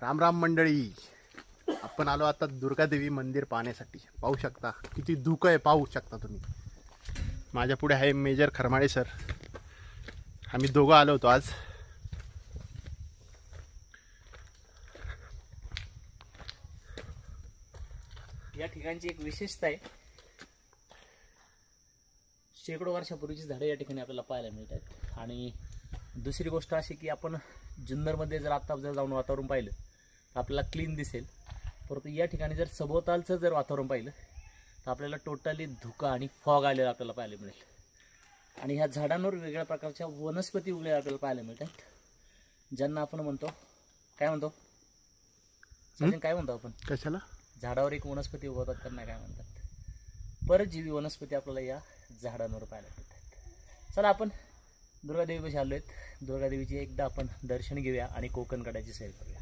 राम राम मंडळी, आपण आलो आता दुर्गादेवी मंदिर पाहण्यासाठी. पाहू शकता किती धुकं आहे, पाहू शकता तुम्ही. माझ्या पुढे आहे मेजर खरमाळे सर. आम्ही दोघं आलो होतो आज. या ठिकाणची एक विशेषता आहे, शेकडो वर्षापूर्वीची झाडं या ठिकाणी आपल्याला पाहायला मिळतात. आणि दुसरी गोष्ट अशी की आपण जुन्नरमध्ये जर आता जाऊन वातावरण पाहिलं तर आपल्याला क्लीन दिसेल, परंतु या ठिकाणी जर सभोवतालचं जर वातावरण पाहिलं तर आपल्याला टोटली धुका आणि फॉग आलेला आपल्याला पाहायला मिळेल. आणि ह्या झाडांवर वेगवेगळ्या प्रकारच्या वनस्पती उगलेल्या आपल्याला पाहायला मिळतात, ज्यांना आपण म्हणतो काय म्हणतो सचिन, काय म्हणतो आपण? कशाला? झाडावर एक वनस्पती उगवतात त्यांना काय म्हणतात? परजीवी वनस्पती आपल्याला या झाडांवर पाहायला मिळतात. चला आपण दुर्गादेवीपाशी आलो आहेत. दुर्गादेवीची एकदा आपण दर्शन घेऊया आणि कोकणकड्याची सैर करूया.